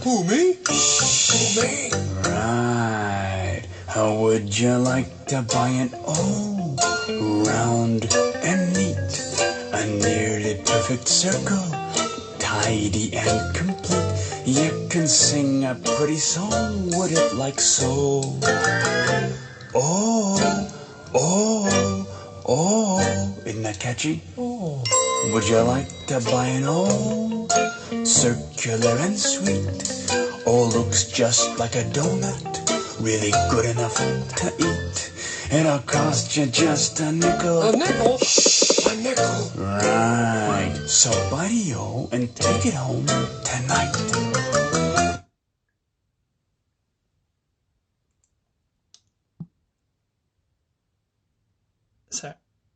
Who, me? Who, me? Right. How would you like to buy an old, round, and neat, a nearly perfect circle, tidy and complete? You can sing a pretty song, would it like so? Oh, oh, oh. Isn't that catchy? Oh. Would you like to buy an old, circular and sweet, all looks just like a donut, really good enough to eat? It'll cost you just a nickel. A nickel? Shh, a nickel. Right. So buddy-o and take it home tonight. Sorry.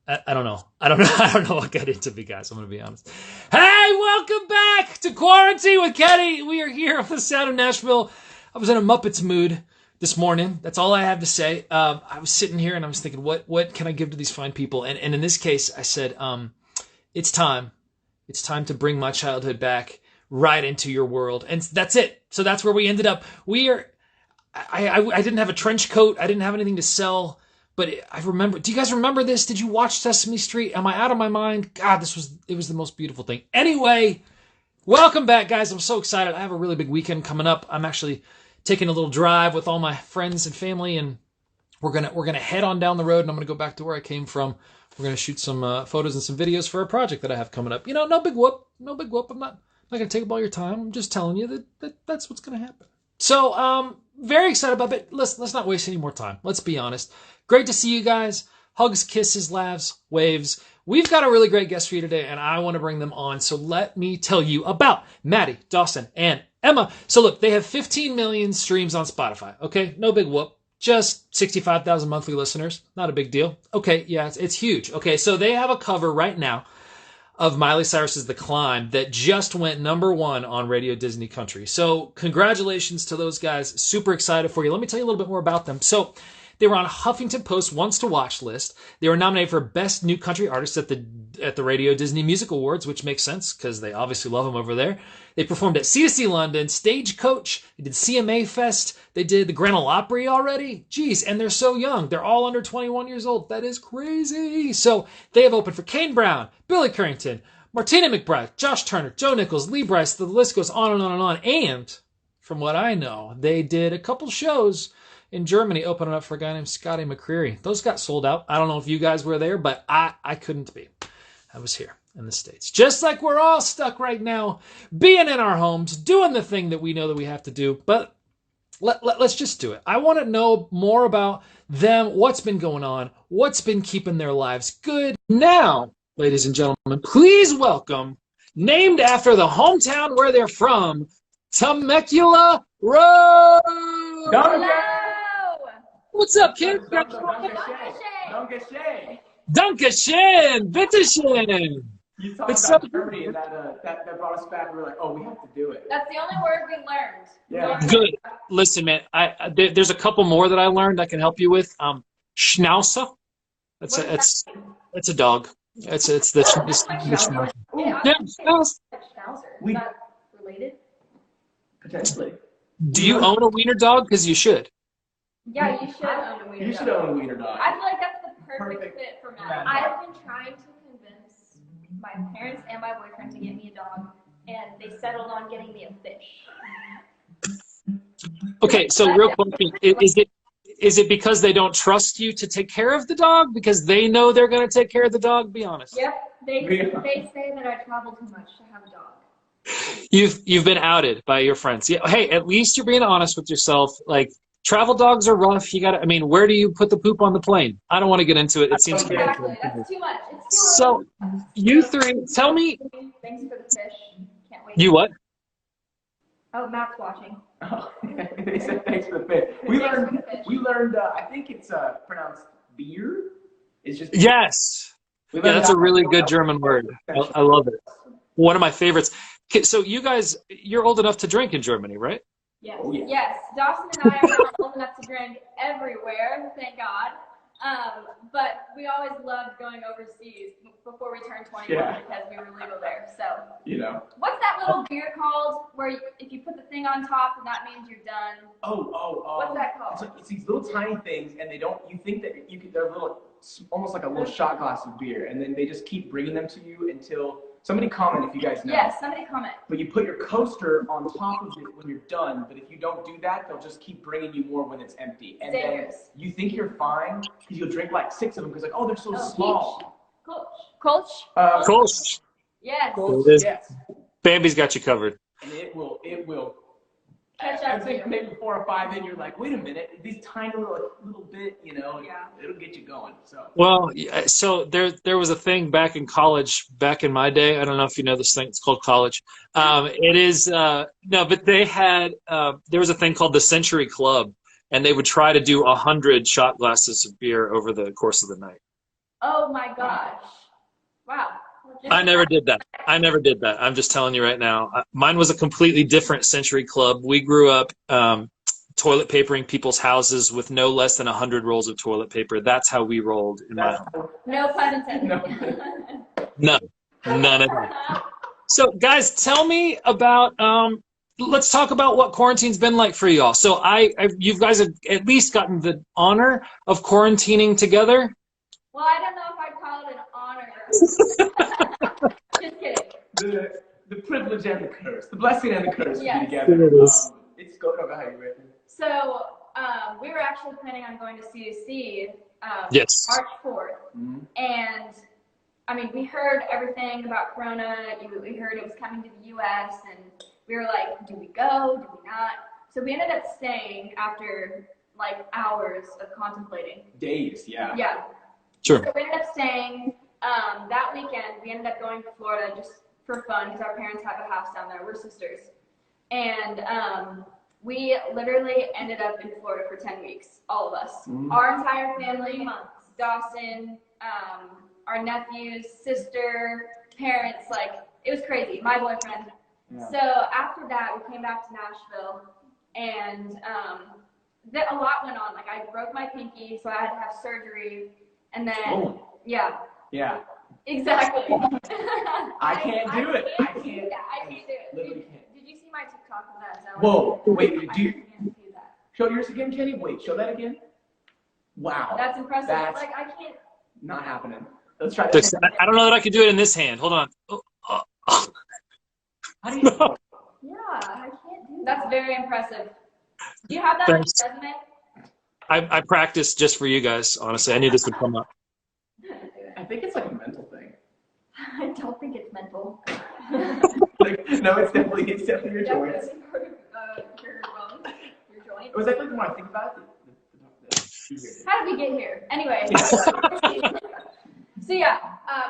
I don't know. I don't know what got into me, guys. I'm going to be honest. Hey, welcome back to Quarantine with Kenny. We are here on the sound of Nashville. I was in a Muppets mood this morning. That's all I have to say. I was sitting here and I was thinking, what can I give to these fine people? And in this case, I said, it's time. It's time to bring my childhood back right into your world. And that's it. So that's where we ended up. I didn't have a trench coat. I didn't have anything to sell. But I remember, do you guys remember this? Did you watch Sesame Street? Am I out of my mind? God, it was the most beautiful thing. Anyway, welcome back, guys. I'm so excited. I have a really big weekend coming up. I'm actually taking a little drive with all my friends and family, and we're gonna head on down the road, and I'm gonna go back to where I came from. We're gonna shoot some photos and some videos for a project that I have coming up. You know, no big whoop. I'm not gonna take up all your time. I'm just telling you that's what's gonna happen. So, very excited about it. Let's not waste any more time. Let's be honest. Great to see you guys. Hugs, kisses, laughs, waves. We've got a really great guest for you today, and I want to bring them on. So let me tell you about Maddie, Dawson, and Emma. So look, they have 15 million streams on Spotify. Okay, no big whoop. Just 65,000 monthly listeners. Not a big deal. Okay, yeah, it's huge. Okay, so they have a cover right now of Miley Cyrus's The Climb that just went #1 on Radio Disney Country. So congratulations to those guys. Super excited for you. Let me tell you a little bit more about them. So they were on Huffington Post Wants to Watch list. They were nominated for Best New Country Artist at the Radio Disney Music Awards, which makes sense because they obviously love them over there. They performed at C2C London, Stagecoach. They did CMA Fest. They did the Grand Ole Opry already. Jeez, and they're so young. They're all under 21 years old. That is crazy. So they have opened for Kane Brown, Billy Currington, Martina McBride, Josh Turner, Joe Nichols, Lee Brice. The list goes on and on and on. And from what I know, they did a couple shows in Germany, opening up for a guy named Scotty McCreery. Those got sold out. I don't know if you guys were there, but I couldn't be. I was here in the States. Just like we're all stuck right now, being in our homes, doing the thing that we know that we have to do. But let's just do it. I want to know more about them, what's been going on, what's been keeping their lives good. Now, ladies and gentlemen, please welcome, named after the hometown where they're from, Temecula Road. Hello. What's up, kid? Dankeschön, bitteschön. You talked about Germany, and that brought us back. We were like, oh, we have to do it. That's the only word we learned. Yeah. Good. Listen, man, there's a couple more that I learned I can help you with. Schnauzer. It's a dog. It's the Schnauzer. Yeah, Schnauzer. Is that related? Potentially. Do you own a wiener dog? Because you should. Yeah, you should own a wiener dog. You should own a wiener dog. I feel like that's the perfect fit for Matt. Yeah. I've been trying to convince my parents and my boyfriend to get me a dog, and they settled on getting me a fish. Okay, so real quick, is it because they don't trust you to take care of the dog? Because they know they're going to take care of the dog? Be honest. Yep, they say that I travel too much to have a dog. You've been outed by your friends. Yeah. Hey, at least you're being honest with yourself. Like, travel dogs are rough. Where do you put the poop on the plane? I don't want to get into it. It seems exactly. That's too much. It's too so, you three, tell me. Thanks for the fish. Can't wait. You what? Oh, Matt's watching. Oh, they said thanks for the fish. We learned. I think it's pronounced beer. It's just yes. Yeah, that's a really good German word. I love it. One of my favorites. Okay, so you guys, you're old enough to drink in Germany, right? Yes. Oh, yeah. Yes. Dawson and I are not old enough to drink everywhere, thank God. But we always loved going overseas before we turned 21 because we were legal there. So, You know. what's that little beer called where if you put the thing on top and that means you're done? What's that called? It's these little tiny things, and you think that they're little, almost like a little shot glass of beer, and then they just keep bringing them to you until somebody comment if you guys know. Yes, somebody comment. But you put your coaster on top of it when you're done, but if you don't do that, they'll just keep bringing you more when it's empty. And then you think you're fine because you'll drink like 6 of them because they're so small. Kolsch. Kolsch. Yes. Yes. Bambi's got you covered. And it will. Catch I up to think you. maybe 4 or 5 in, you're like, wait a minute, these tiny little bit, it'll get you going. So. Well, so there was a thing back in college, back in my day. I don't know if you know this thing. It's called college. It is no, but they had there was a thing called the Century Club, and they would try to do 100 shot glasses of beer over the course of the night. Oh my gosh! Wow. I never did that. I'm just telling you right now. Mine was a completely different Century Club. We grew up toilet papering people's houses with no less than 100 rolls of toilet paper. That's how we rolled in my home. No pun intended. No. None of that. So, guys, tell me about. Let's talk about what quarantine's been like for y'all. So, you guys have at least gotten the honor of quarantining together. Well, I don't know if I'd call it an honor. Just kidding. The privilege and the curse, the blessing and the curse to be together. It's go ahead, you ready? So we were actually planning on going to CDC Yes. March 4th. Mm-hmm. And I mean, we heard everything about Corona. We heard it was coming to the U.S. and we were like, do we go? Do we not? So we ended up staying after like hours of contemplating. Days, yeah. Yeah. Sure. So we ended up staying that weekend. We ended up going to Florida just for fun because our parents have a house down there. We're sisters. And we literally ended up in Florida for 10 weeks, all of us. Mm-hmm. Our entire family, Dawson, our nephews, sister, parents, like, it was crazy. My boyfriend. Yeah. So after that, we came back to Nashville, and a lot went on. Like, I broke my pinky, so I had to have surgery. And then, yeah, exactly. I can't do it. I can't do it. Did you see my TikTok of that? Whoa, wait, do you can't do that. show yours again, Kenny? Wait, show that again. Wow. That's impressive. That's like, I can't. not happening. Let's try this. I don't know that I could do it in this hand. Hold on. How do you know? Yeah, I can't do that. That's very impressive. Do you have that Thanks. on your resume? I practiced just for you guys, honestly. I knew this would come up. I think it's like a mental thing. I don't think it's mental. No, it's definitely your joints. Your joint. Was that like when I think about it? How did we get here? Anyway. So yeah,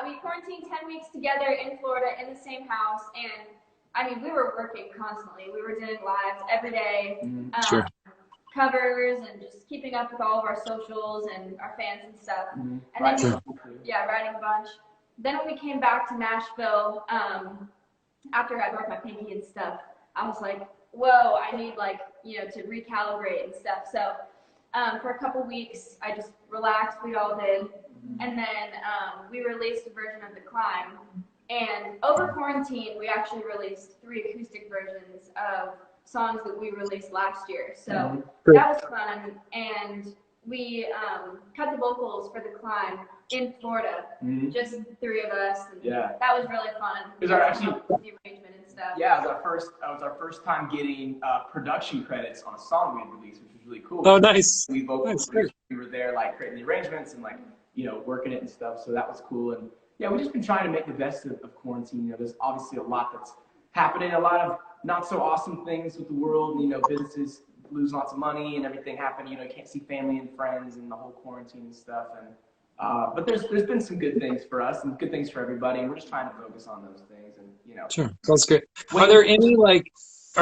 we quarantined 10 weeks together in Florida in the same house, and I mean, we were working constantly. We were doing lives every day, Sure. covers, and just keeping up with all of our socials and our fans and stuff. Mm-hmm. And then, writing a bunch. Then when we came back to Nashville, after I broke my pinky and stuff, I was like, whoa, I need to recalibrate and stuff. So for a couple weeks, I just relaxed. We all did. And then we released a version of The Climb. And over quarantine, we actually released 3 acoustic versions of songs that we released last year. So that was fun. And we cut the vocals for The Climb in Florida, just the 3 of us. And that was really fun. It was the arrangement and stuff. Yeah, it was our first time getting production credits on a song we had released, which was really cool. Oh, nice. We were there creating the arrangements and working it and stuff. So that was cool. And yeah, we've just been trying to make the best of quarantine. There's obviously a lot that's happening, a lot of not so awesome things with the world. Businesses lose lots of money and everything happened. You can't see family and friends and the whole quarantine and stuff. And but there's been some good things for us and good things for everybody, and we're just trying to focus on those things. And Sure, sounds great. Are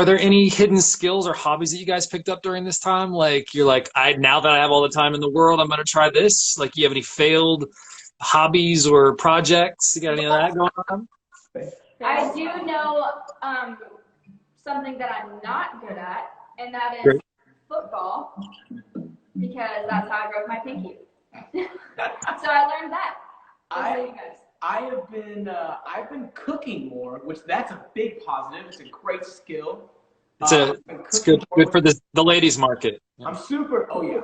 there any hidden skills or hobbies that you guys picked up during this time? Now that I have all the time in the world, I'm going to try this. You have any failed hobbies or projects? You got any of that going on? I do know something that I'm not good at, and that is football, because that's how I broke my pinky. So I learned that. What about you guys? I've been cooking more, which that's a big positive. It's a great skill. It's good for the ladies market. I'm super. Oh yeah.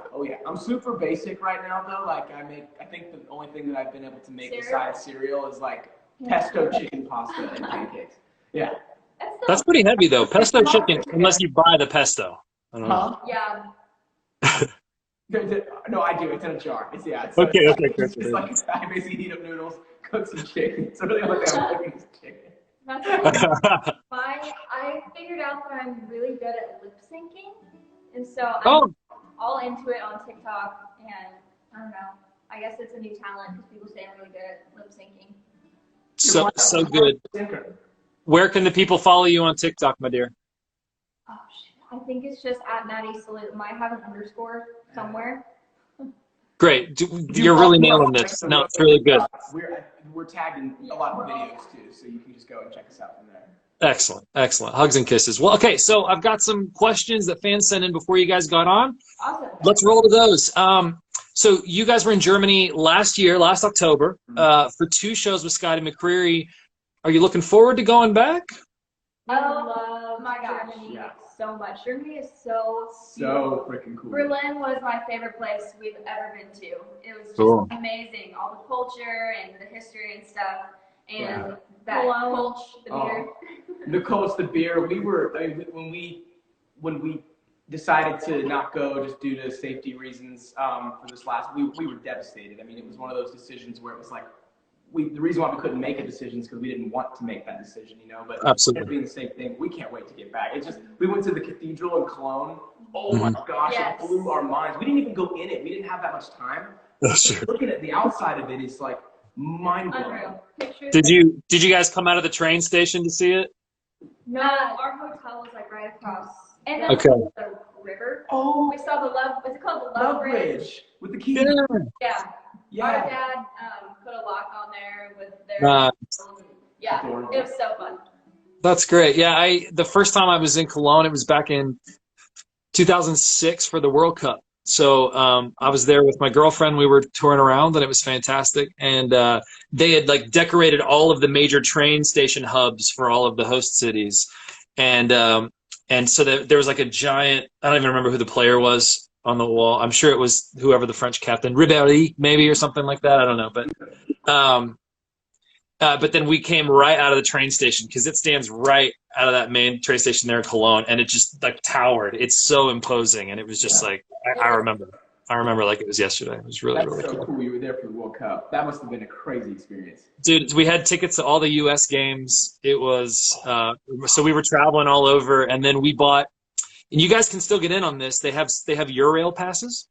I'm super basic right now though. Like I think the only thing that I've been able to make besides cereal is like pesto chicken pasta and pancakes. Yeah. That's pretty heavy though. Pesto chicken, unless you buy the pesto. I don't know. Yeah. No, I do. It's in a jar. It's Okay. It's like I basically heat up noodles, cook some chicken. So really, what I'm cooking is chicken. That's I figured out that I'm really good at lip syncing, and so I'm all into it on TikTok. And I don't know. I guess it's a new talent because people say I'm really good at lip syncing. So good. Where can the people follow you on TikTok, my dear? Oh shit! I think it's just at Maddie Salute. Might have an underscore somewhere. Great. You're really nailing this. No, it's really good. We're tagged in a lot of videos too, so you can just go and check us out from there. Excellent. Hugs and kisses. Well, okay, so I've got some questions that fans sent in before you guys got on. Awesome. Let's roll to those. So you guys were in Germany last October, for 2 shows with Scotty McCreery. Are you looking forward to going back? Oh my gosh. Yeah. So much. Germany is so freaking cool. Berlin was my favorite place we've ever been to. It was just amazing. All the culture and the history and stuff. And that Kolsch, the beer. The Kolsch, the beer. When we decided to not go just due to safety reasons for this last, we were devastated. I mean, it was one of those decisions where it was like, the reason why we couldn't make a decision is because we didn't want to make that decision, but absolutely being the same thing, we can't wait to get back. It's just, we went to the cathedral in Cologne. Oh my gosh, it blew our minds. We didn't even go in it. We didn't have that much time. Looking at the outside of it is like mind-blowing. Did you guys come out of the train station to see it? No, our hotel was like right across. And then the river. Oh, we saw was it called the Love Bridge? With the key. Yeah. Our dad put a lock on there with their it was so fun. That's great. Yeah, the first time I was in Cologne, it was back in 2006 for the World Cup. So I was there with my girlfriend. We were touring around, and it was fantastic. And they had like decorated all of the major train station hubs for all of the host cities, and so there was like a giant. I don't even remember who the player was on the wall. I'm sure it was whoever the French captain, Ribéry, maybe, or something like that. I don't know, but then we came right out of the train station because it stands right out of that main train station there in Cologne, and it just like towered. It's so imposing, and it was just like I remember like it was yesterday. It was really cool. We were there for the World Cup. That must have been a crazy experience. Dude, we had tickets to all the U.S. games. It was so we were traveling all over, and then we bought. And you guys can still get in on this. They have Eurail passes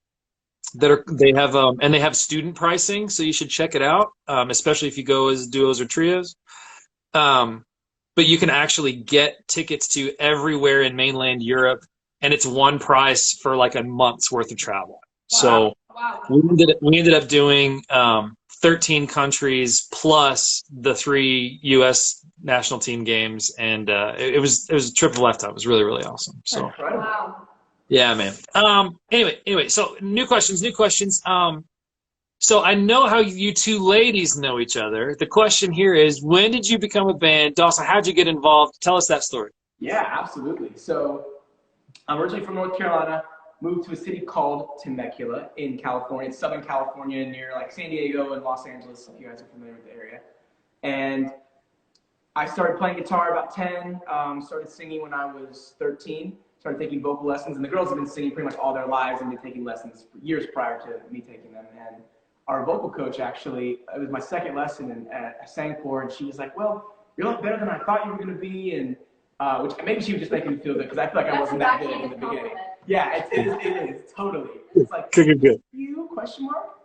and they have student pricing, so you should check it out, especially if you go as duos or trios. But you can actually get tickets to everywhere in mainland Europe, and it's one price for like a month's worth of travel. So we ended up doing 13 countries plus the 3 U.S. national team games, and it was a trip of a lifetime. It was really, really awesome. So yeah, man. Anyway, so new questions. So I know how you 2 ladies know each other. The question here is, when did you become a band? Dawson, how'd you get involved? Tell us that story. Yeah, absolutely. So I'm originally from North Carolina. Moved to a city called Temecula in California. It's Southern California, near like San Diego and Los Angeles, if you guys are familiar with the area. And I started playing guitar about 10, started singing when I was 13, started taking vocal lessons. And the girls have been singing pretty much all their lives and been taking lessons for years prior to me taking them. And our vocal coach actually, it was my second lesson, and I sang for her, and she was like, well, you're a lot better than I thought you were going to be. And which maybe she was just making me feel good, because I feel like I wasn't that good in the beginning. Yeah, it is totally. It's like, good. You, question mark?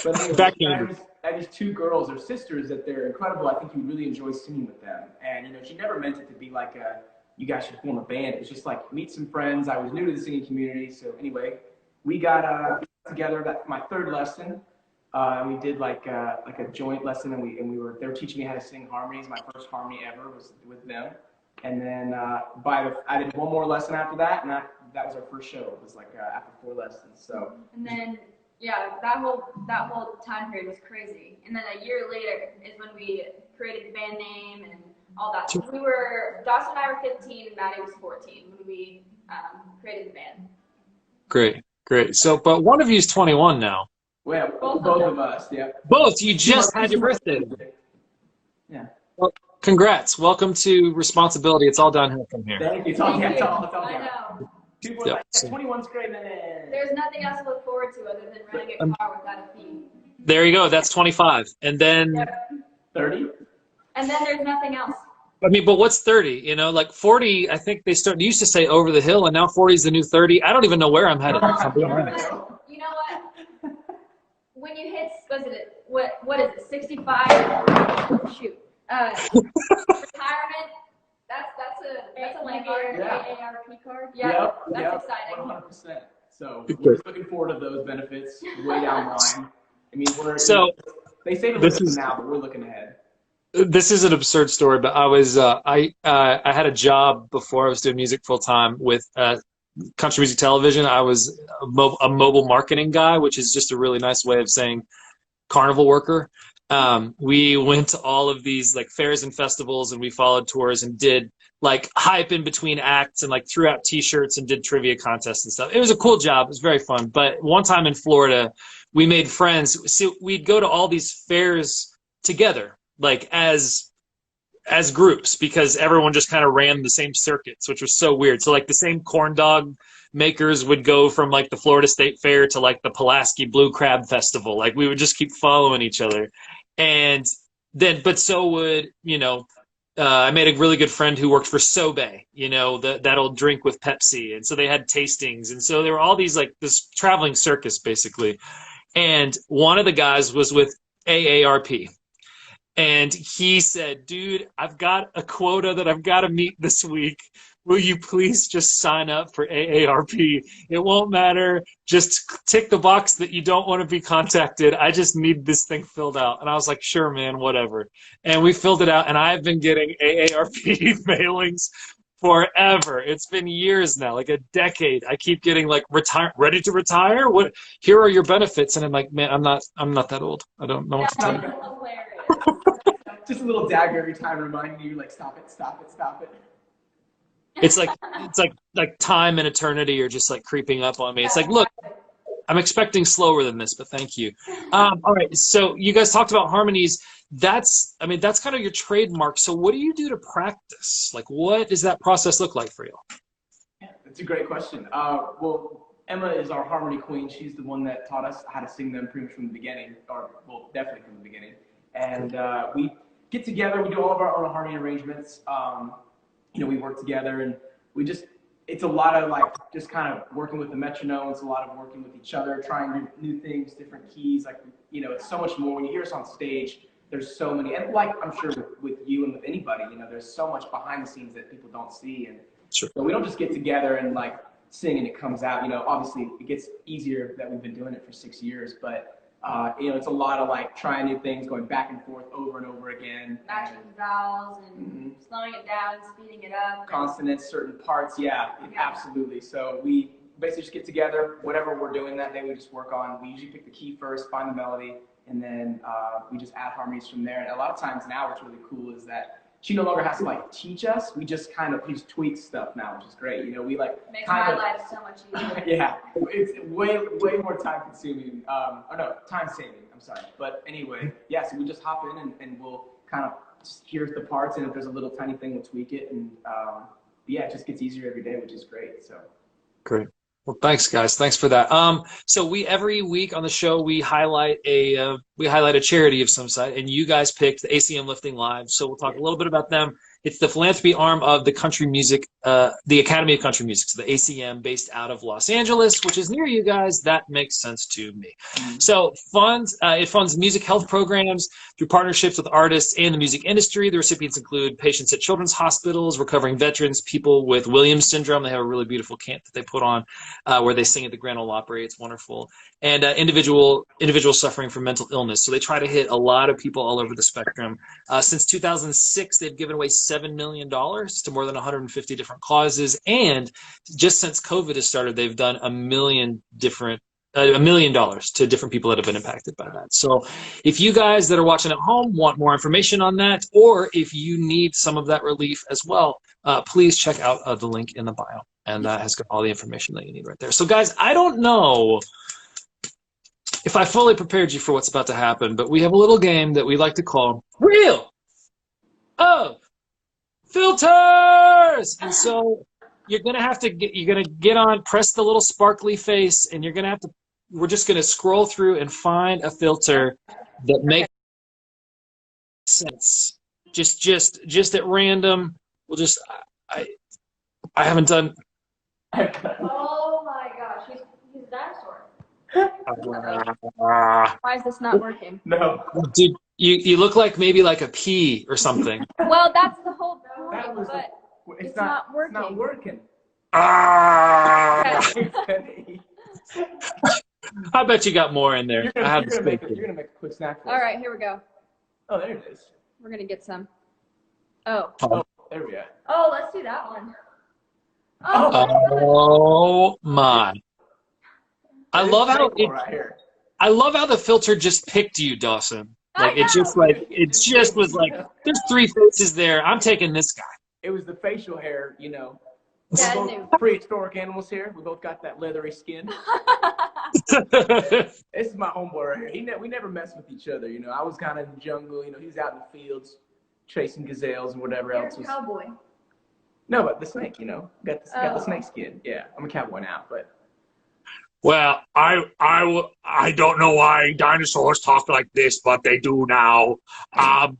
But anyway, I have these 2 girls, or sisters, that they're incredible. I think you really enjoy singing with them. And, she never meant it to be like you guys should form a band. It was just like, meet some friends. I was new to the singing community. So anyway, we got together. That's my 3rd lesson. We did like a joint lesson, and they were teaching me how to sing harmonies. My first harmony ever was with them. And then I did 1 more lesson after that, and that was our first show. It was like after 4 lessons. So. And then yeah, that whole time period was crazy. And then a year later is when we created the band name and all that. So Dawson and I were 15 and Maddie was 14 when we created the band. Great. So, but one of you is 21 now. Well, both of us, yeah. Both. You just had your birthday. Yeah. Well, congrats. Welcome to responsibility. It's all downhill from here. Thank you. It's all I down. know. People are like, 21's great, man. There's nothing else to look forward to other than running a car without a fee. There you go. That's 25. And then 30? And then there's nothing else. I mean, but what's 30? You know, like 40, I think they used to say over the hill, and now 40 is the new 30. I don't even know where I'm headed. You know what? When you hit, what is it, 65? Shoot. Retirement, that's a landmark. AARP card. Yeah, that's exciting. 100%. So we're just looking forward to those benefits way down the line. I mean, they say to listen now, but we're looking ahead. This is an absurd story, but I was I had a job before I was doing music full time with country music television. I was a mobile marketing guy, which is just a really nice way of saying carnival worker. We went to all of these like fairs and festivals, and we followed tours and did like hype in between acts and like threw out T-shirts and did trivia contests and stuff. It was a cool job. It was very fun. But one time in Florida, we made friends. So we'd go to all these fairs together, like as groups, because everyone just kind of ran the same circuits, which was so weird. So like the same corn dog makers would go from like the Florida State Fair to like the Pulaski Blue Crab Festival. Like we would just keep following each other. And then, but so would, I made a really good friend who worked for Sobe, that old drink with Pepsi. And so they had tastings. And so there were all these, like this traveling circus basically. And one of the guys was with AARP. And he said, dude, I've got a quota that I've got to meet this week. Will you please just sign up for AARP? It won't matter. Just tick the box that you don't want to be contacted. I just need this thing filled out. And I was like, sure, man, whatever. And we filled it out. And I've been getting AARP mailings forever. It's been years now, like a decade. I keep getting like ready to retire. What? Here are your benefits. And I'm like, man, I'm not that old. I don't know what to tell you. Just a little dagger every time reminding you, like, stop it, stop it, stop it. It's like time and eternity are just like creeping up on me. It's like, look, I'm expecting slower than this, but thank you. All right, so you guys talked about harmonies. That's kind of your trademark. So what do you do to practice? Like, what does that process look like for you? Yeah, that's a great question. Well, Emma is our harmony queen. She's the one that taught us how to sing them pretty much from the beginning, definitely from the beginning. And we get together, we do all of our own harmony arrangements. We work together, and it's a lot of like just kind of working with the metronome. It's a lot of working with each other, trying new things, different keys. Like, it's so much more. When you hear us on stage, there's so many, and like I'm sure with you and with anybody, there's so much behind the scenes that people don't see. And sure. So we don't just get together and like sing and it comes out. Obviously it gets easier that we've been doing it for 6 years, but it's a lot of like trying new things, going back and forth over and over again. Matching vowels and slowing it down, speeding it up. Consonants, certain parts, yeah, absolutely. So we basically just get together, whatever we're doing that day, we just work on. We usually pick the key first, find the melody, and then we just add harmonies from there. And a lot of times now what's really cool is that she no longer has to like teach us. We just tweak stuff now, which is great. We like makes my life so much easier. Yeah, it's way more time consuming. Time saving. I'm sorry, but anyway, yeah. So we just hop in and we'll kind of just hear the parts, and if there's a little tiny thing, we'll tweak it, and it just gets easier every day, which is great. So great. Well, thanks, guys. Thanks for that. So we every week on the show we highlight a charity of some sort, and you guys picked the ACM Lifting Live. So we'll talk a little bit about them. It's the philanthropy arm of the country music, the Academy of Country Music, so the ACM, based out of Los Angeles, which is near you guys. That makes sense to me. So it funds music health programs through partnerships with artists and the music industry. The recipients include patients at children's hospitals, recovering veterans, people with Williams syndrome. They have a really beautiful camp that they put on where they sing at the Grand Ole Opry. It's wonderful. And individuals suffering from mental illness. So they try to hit a lot of people all over the spectrum. Since 2006, they've given away $7 million to more than 150 different causes. And just since COVID has started, they've done 1 million different $1 million to different people that have been impacted by that. So if you guys that are watching at home want more information on that, or if you need some of that relief as well, please check out the link in the bio, and that has got all the information that you need right there. So guys, I don't know if I fully prepared you for what's about to happen, but we have a little game that we like to call Reel of Filters. And so you're gonna have to get on, press the little sparkly face, and you're gonna have to. We're just gonna scroll through and find a filter that makes sense. Just at random. We'll just. I haven't done. Oh my gosh, he's a dinosaur. Why is this not working? No. Dude, you look like maybe like a pea or something. Well, that's the whole point, That was but it's not working. It's not working. Ah! Okay. I bet you got more in there. You're gonna make a quick snack for us. All right, here we go. Oh, there it is. We're gonna get some. Oh. Oh, there we go. Oh, let's do that one. Oh my! I love how I love how the filter just picked you, Dawson. Like it just was like there's 3 faces there. I'm taking this guy. It was the facial hair, you know. Yeah, We're I knew. both prehistoric animals here. We both got that leathery skin. This is my homeboy right here. We never messed with each other, you know. I was kind of in the jungle, you know. He was out in the fields chasing gazelles and whatever You're else a was. cowboy. No, but the snake, you know. Got the snake skin. Yeah, I'm a cowboy now, but. Well, I don't know why dinosaurs talk like this, but they do now. I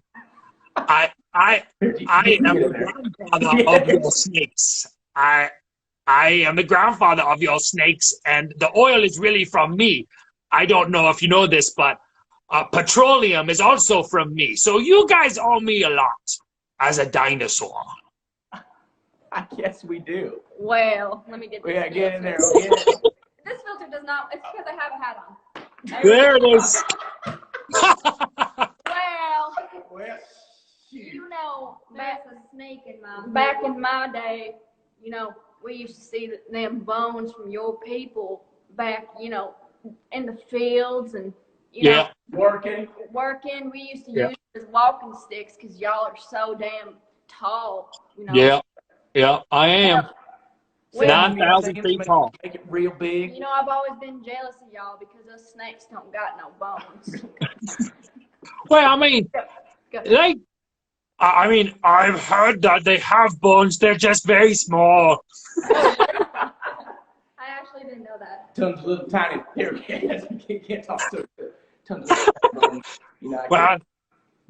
am the grandfather of your snakes. I am the grandfather of your snakes, and the oil is really from me. I don't know if you know this, but petroleum is also from me. So you guys owe me a lot as a dinosaur. I guess we do. Well, let me get this. Yeah, get in there. This filter does not. It's because I have a hat on. There it is. Well, you know, back in my day, you know, we used to see them bones from your people back, you know, in the fields and you know, working. We used to use it as walking sticks because y'all are so damn tall. You know. Yeah, I am. 9,000 feet tall. Make it real big. You know, I've always been jealous of y'all because us snakes don't got no bones. Well, I mean, I've heard that they have bones. They're just very small. I actually didn't know that. Tons of little tiny. Here, you can't talk to it. Tons of little, you know. Well,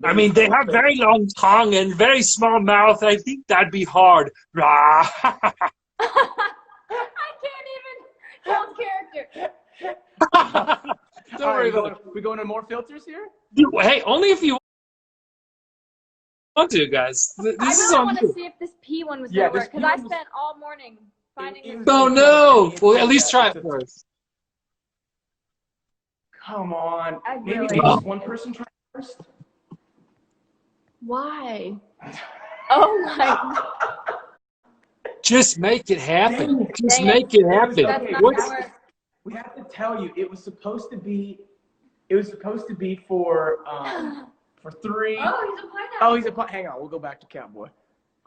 I mean, they have very long tongue and very small mouth. I think that'd be hard. I can't even hold character. Don't worry about it. We going to more filters here? Hey, only if you want to, guys. This is I really on want you. to see if this P one was going to work because I spent all morning finding this. Oh no! Well, at least try it first. Come on. Maybe just one person try first. Why? Oh my God. Just make it happen. Just Dang make it. it happen. That's not What's, gonna work. We have to tell you, it was supposed to be for 3. Oh, he's a pineapple. Oh, he's a hang on, we'll go back to cowboy.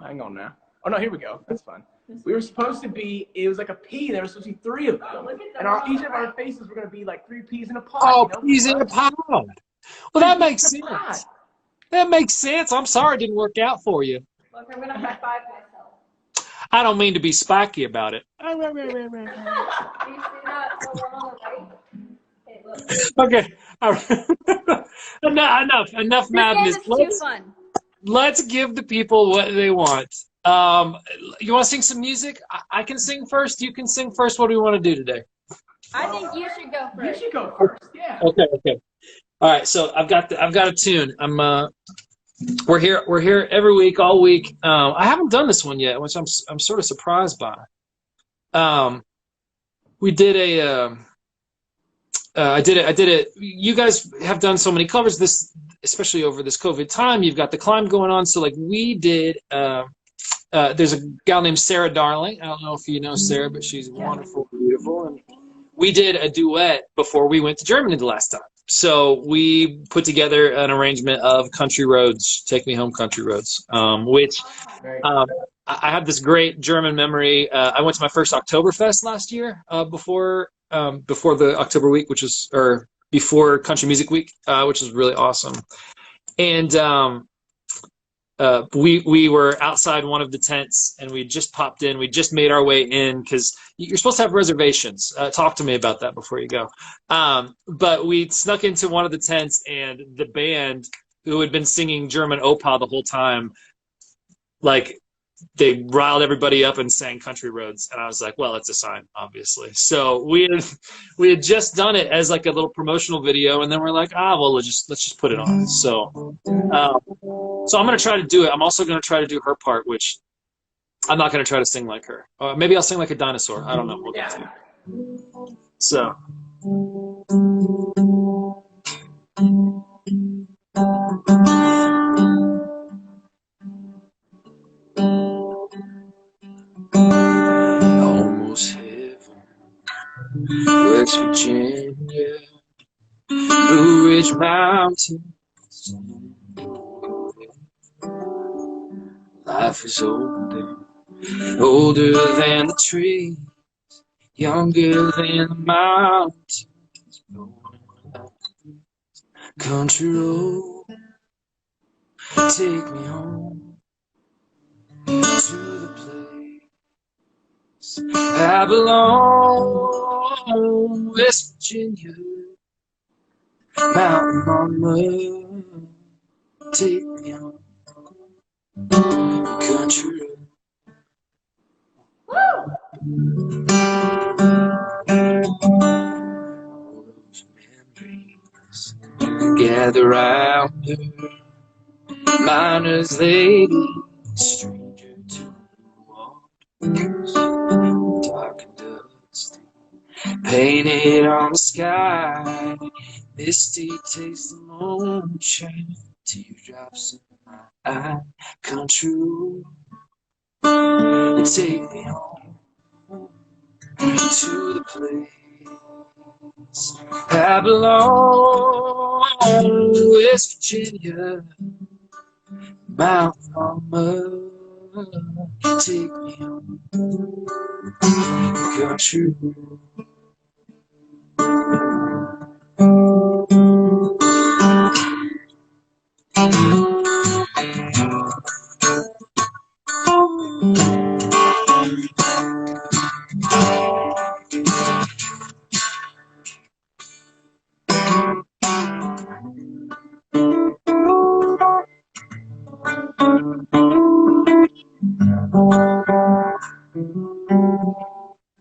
Hang on now. Oh no, here we go. That's fine. We were supposed to be. It was like a pea. There was supposed to be 3 of them, and each of our faces were going to be like 3 peas in a pod. oh, you know? peas in a pod. Well, that makes sense. That makes sense. I'm sorry it didn't work out for you. Look, I'm gonna high five myself. I don't mean to be spiky about it. Do you see that? So we're on the right. Okay, look. Okay. Enough madness. This game is too fun. Let's give the people what they want. You want to sing some music? I can sing first. You can sing first. What do we want to do today? I think you should go first. You should go first. Yeah. Okay. All right. So I've got a tune. We're here every week, all week. I haven't done this one yet, which I'm sort of surprised by. We did I did it. You guys have done so many covers this, especially over this COVID time. You've got the climb going on. So like we did, there's a gal named Sarah Darling. I don't know if you know Sarah, but she's wonderful, beautiful. And we did a duet before we went to Germany the last time. So we put together an arrangement of Country Roads, Take Me Home Country Roads, which I have this great German memory. I went to my first Oktoberfest last year before the October week, or before Country Music Week, which was really awesome. And we were outside one of the tents, and we just popped in. We just made our way in because you're supposed to have reservations. Talk to me about that before you go. But we snuck into one of the tents, and the band, who had been singing German Opa the whole time, like, they riled everybody up and sang Country Roads, and I was like, well, it's a sign, obviously. So we had just done it as like a little promotional video, and then we're like, well, let's just put it on. So I'm gonna try to do it. I'm also gonna try to do her part, which I'm not gonna try to sing like her. Maybe I'll sing like a dinosaur. I don't know. We'll get to it. So. Almost heaven, West Virginia, Blue Ridge Mountains. Life is older, older than the trees, younger than the mountains. Country road, take me home to the place I belong. West Virginia, mountain mama, take me home. Country road. All those memories gather round her, miner's lady, stranger to the waters, dark and dusty, painted on the sky, misty taste of moonshine, teardrops in my eye. Country road, take me home to the place I belong. West Virginia, mountain mama, take me home. Country road.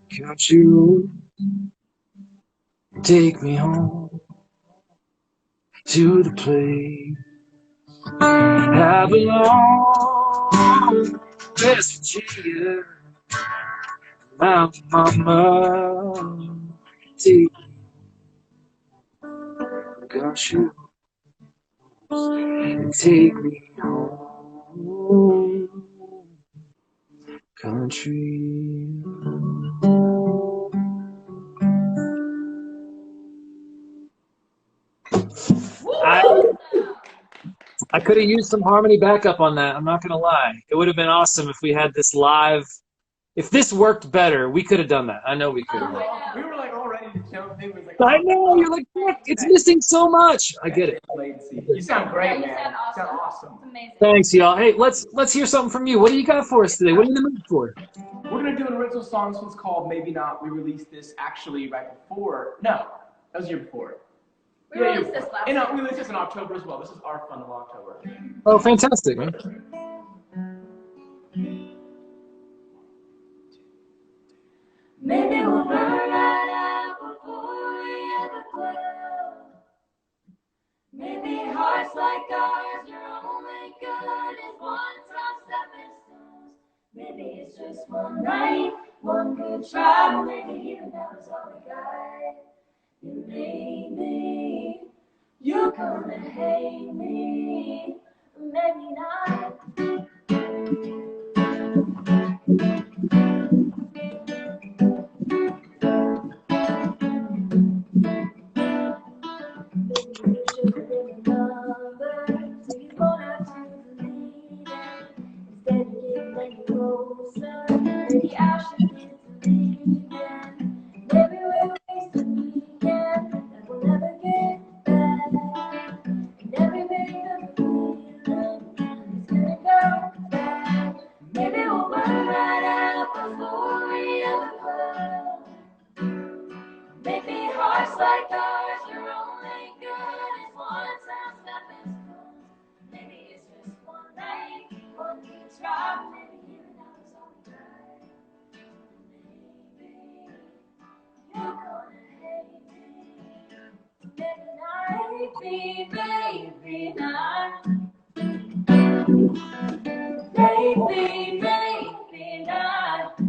Country road, take me home to the place I belong. West Virginia, mountain mama, take me. Country road, take me home. Country. I could have used some harmony backup on that. I'm not going to lie. It would have been awesome if we had this live. If this worked better, we could have done that. I know we could have. We were like all ready to jump in. Like, I know. You're like, it's missing so much. I get it. You sound great, man. You sound awesome. You sound awesome. It's amazing. Thanks, y'all. Hey, let's hear something from you. What do you got for us today? What are you in the mood for? We're going to do an original song. This one's called Maybe Not. We released this actually right before. No, that was the year before. We released this last year. We released this in October as well. This is our fun of October. Oh, fantastic, man. Maybe we'll burn right out before we ever glow. Maybe hearts like ours are only good as one-time stepping stones. Maybe it's just one night, one good try. Maybe even that was all we got. And maybe you're gonna hate me, maybe not. like ours are only good as one time stepping stone. Maybe it's just one night, one good try, maybe even that was all we got. Maybe you're gonna hate me. Maybe not, maybe not. Maybe not.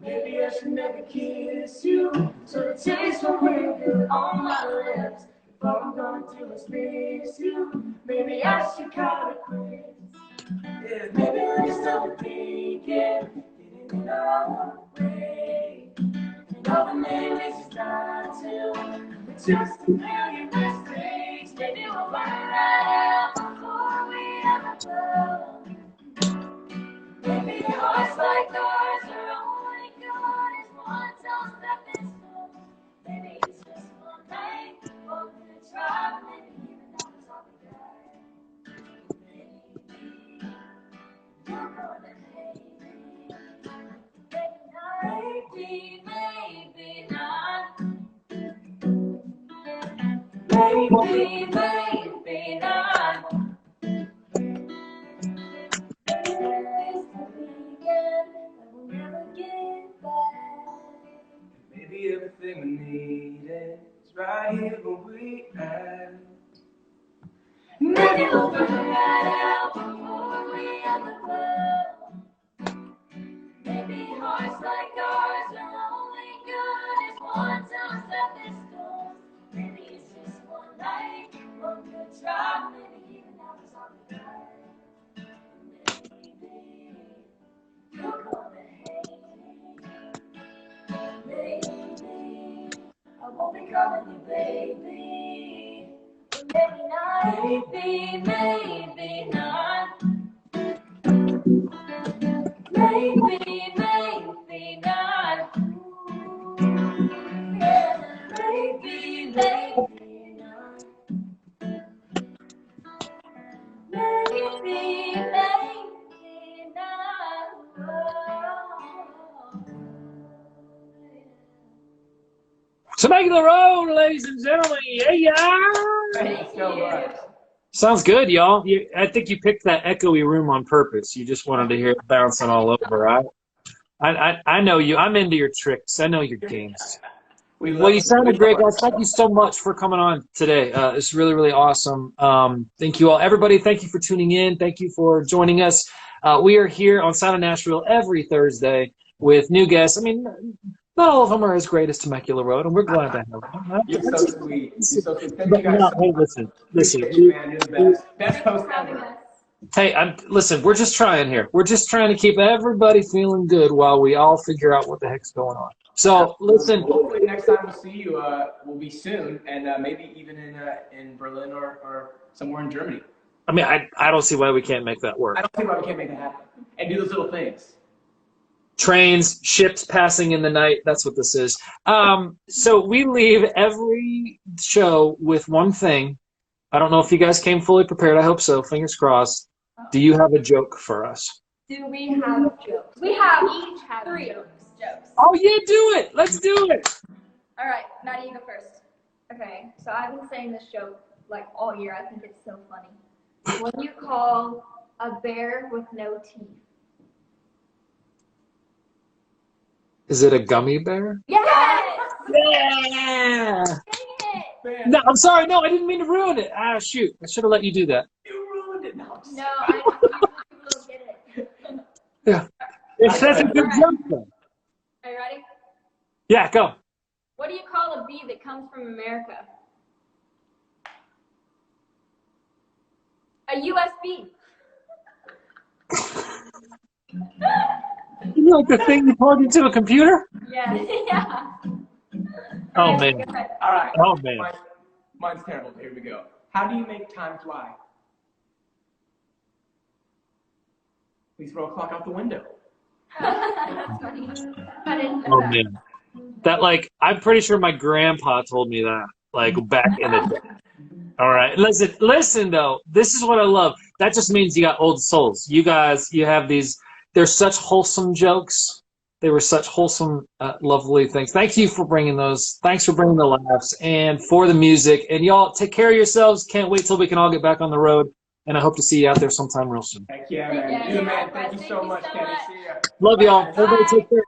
Maybe I should never kiss you, so the taste will linger on my lips. If all I'm gonna do is miss you, maybe I should call it quits. Yeah, maybe we're just overthinking, getting in our own way. And all the maybe it's not to, but just a million mistakes. Maybe we'll burn right out before we ever go. Maybe hearts like ours are only good as one tall stepping stone. Maybe it's just one night, one good try, maybe even that was all we got. Maybe you're gonna hate me. Maybe not. Maybe not. Maybe everything we needed is right here where we at. Maybe we'll figure it out before we ever will. Maybe hearts like ours are only good as one time stepping stones. Maybe it's just one night, one good try, maybe even that was all we got. Maybe you're gonna hate me. Maybe I won't be calling you baby. Maybe not. Maybe not. Maybe not. Yeah, maybe not. Maybe not. Temecula Road, ladies and gentlemen. Yeah. Thank you so much. Sounds good, y'all. I think you picked that echoey room on purpose. You just wanted to hear it bouncing all over, right? I know you. I'm into your tricks. I know your games. Well, you sounded great, guys. Thank you so much for coming on today. It's really, really awesome. Thank you all. Everybody, thank you for tuning in. Thank you for joining us. We are here on Sound of Nashville every Thursday with new guests. I mean, not all of them are as great as Temecula Road, and we're glad to have them. You're so sweet. You're so sweet. Thank you guys so Hey, much. listen. Appreciate you, man. You're the best. Best host Having ever. us. Hey, listen, we're just trying here. We're just trying to keep everybody feeling good while we all figure out what the heck's going on. So, listen. Hopefully next time we'll see you will be soon, and maybe even in Berlin or somewhere in Germany. I mean, I don't see why we can't make that work. I don't see why we can't make that happen. And do those little things. Trains, ships passing in the night. That's what this is. So we leave every show with one thing. I don't know if you guys came fully prepared. I hope so. Fingers crossed. Do you have a joke for us? Do we have jokes? We have each have three jokes. Oh, yeah, do it. Let's do it. All right, Maddie, you go first. Okay, so I've been saying this joke like all year. I think it's so funny. What do you call a bear with no teeth? Is it a gummy bear? Yes! Yeah. Dang it! Man, No, I'm sorry. No, I didn't mean to ruin it. Ah, shoot. I should have let you do that. you ruined it. No, No, I know people don't get it. Yeah. That's a good joke, though. Are you ready? Yeah, go. What do you call a bee that comes from America? A USB. You like the thing you plug into a computer? Yeah. Yeah. Oh, man. Go ahead. All right. Oh, man. Mine's terrible. Here we go. How do you make time fly? We throw a clock out the window. That's funny. I didn't know Oh, that. man. That, like, I'm pretty sure my grandpa told me that, like, back in the day. All right. Listen, though. This is what I love. That just means you got old souls. You guys, you have these, they're such wholesome jokes They were such wholesome, lovely things. Thank you for bringing those. Thanks for bringing the laughs and for the music. And y'all take care of yourselves. Can't wait till we can all get back on the road. And I hope to see you out there sometime real soon. Heck yeah, man. You the man. Thank you so much, Kenny. See ya. Love y'all. Everybody take care.